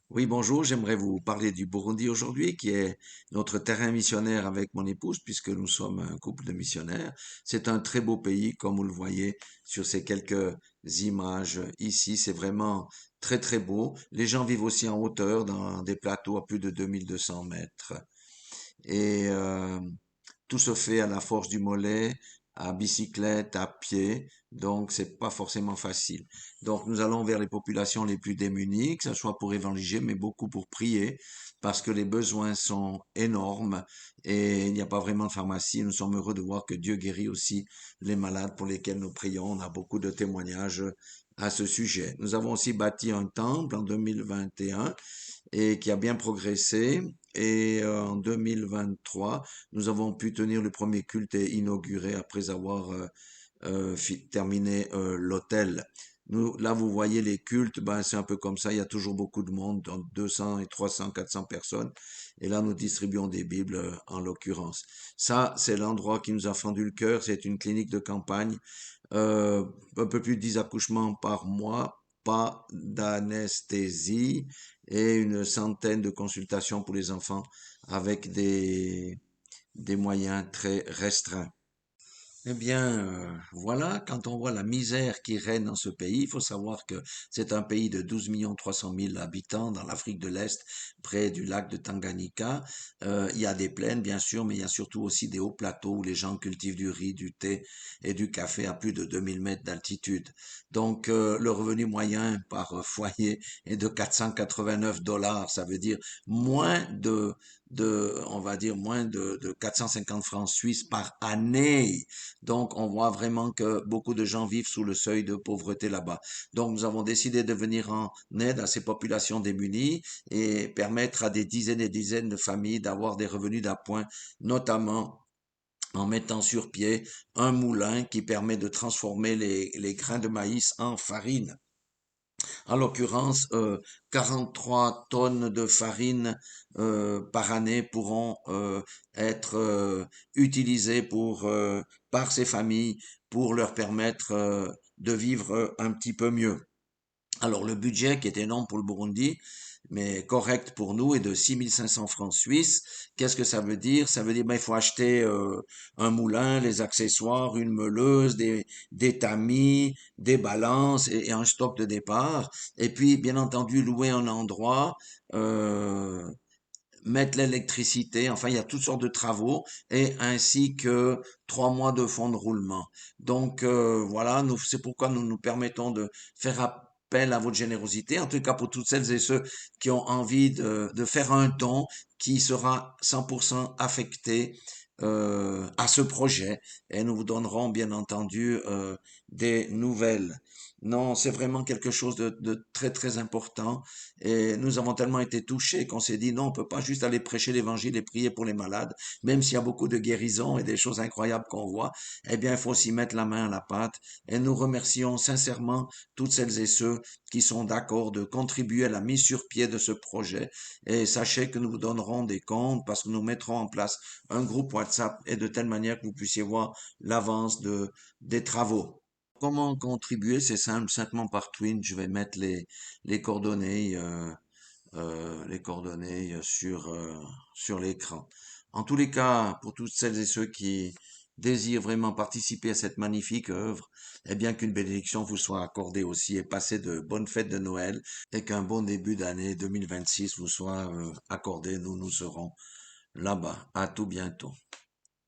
Oui, bonjour, j'aimerais vous parler du Burundi aujourd'hui, qui est notre terrain missionnaire avec mon épouse, puisque nous sommes un couple de missionnaires. C'est un très beau pays, comme vous le voyez sur ces quelques images ici. C'est vraiment très, très beau. Les gens vivent aussi en hauteur, dans des plateaux à plus de 2200 mètres. Et tout se fait à la force du mollet, à bicyclette, à pied, donc c'est pas forcément facile. Donc nous allons vers les populations les plus démunies, que ce soit pour évangéliser, mais beaucoup pour prier, parce que les besoins sont énormes et il n'y a pas vraiment de pharmacie. Nous sommes heureux de voir que Dieu guérit aussi les malades pour lesquels nous prions. On a beaucoup de témoignages à ce sujet. Nous avons aussi bâti un temple en 2021 et qui a bien progressé. Et en 2023, nous avons pu tenir le premier culte et inaugurer après avoir terminé l'hôtel. Là, vous voyez les cultes, ben, c'est un peu comme ça, il y a toujours beaucoup de monde, entre 200 et 300, 400 personnes. Et là, nous distribuons des Bibles en l'occurrence. Ça, c'est l'endroit qui nous a fendu le cœur, c'est une clinique de campagne, un peu plus de 10 accouchements par mois, pas d'anesthésie et une centaine de consultations pour les enfants avec des moyens très restreints. Eh bien, voilà, quand on voit la misère qui règne dans ce pays, il faut savoir que c'est un pays de 12 300 000 habitants dans l'Afrique de l'Est, près du lac de Tanganyika. Il y a des plaines, bien sûr, mais il y a surtout aussi des hauts plateaux où les gens cultivent du riz, du thé et du café à plus de 2000 mètres d'altitude. Donc, le revenu moyen par foyer est de 489 dollars. Ça veut dire moins on va dire, moins de 450 francs suisses par année. Donc, on voit vraiment que beaucoup de gens vivent sous le seuil de pauvreté là-bas. Donc, nous avons décidé de venir en aide à ces populations démunies et permettre à des dizaines et dizaines de familles d'avoir des revenus d'appoint, notamment en mettant sur pied un moulin qui permet de transformer les grains de maïs en farine. En l'occurrence, 43 tonnes de farine par année pourront être utilisées par ces familles pour leur permettre de vivre un petit peu mieux. Alors le budget qui est énorme pour le Burundi, mais correct pour nous, est de 6500 francs suisses. Qu'est-ce que ça veut dire? Ça veut dire ben, il faut acheter un moulin, les accessoires, une meuleuse, des tamis, des balances et un stock de départ. Et puis, bien entendu, louer un endroit, euh, mettre l'électricité, enfin, il y a toutes sortes de travaux, et ainsi que 3 mois de fonds de roulement. Donc, voilà, c'est pourquoi nous nous permettons de faire appel à votre générosité, en tout cas pour toutes celles et ceux qui ont envie de faire un don qui sera 100% affecté à ce projet, et nous vous donnerons bien entendu des nouvelles. Non, c'est vraiment quelque chose de très très important et nous avons tellement été touchés qu'on s'est dit non, on peut pas juste aller prêcher l'évangile et prier pour les malades, même s'il y a beaucoup de guérisons et des choses incroyables qu'on voit, eh bien, il faut aussi mettre la main à la pâte. Et nous remercions sincèrement toutes celles et ceux qui sont d'accord de contribuer à la mise sur pied de ce projet. Et sachez que nous vous donnerons des comptes parce que nous mettrons en place un groupe WhatsApp et de telle manière que vous puissiez voir l'avance des travaux. Comment contribuer? C'est simple, simplement par Twin, je vais mettre les coordonnées, les coordonnées sur l'écran. En tous les cas, pour toutes celles et ceux qui désirent vraiment participer à cette magnifique œuvre, eh bien qu'une bénédiction vous soit accordée aussi et passez de bonnes fêtes de Noël et qu'un bon début d'année 2026 vous soit accordé. Nous serons là-bas. À tout bientôt.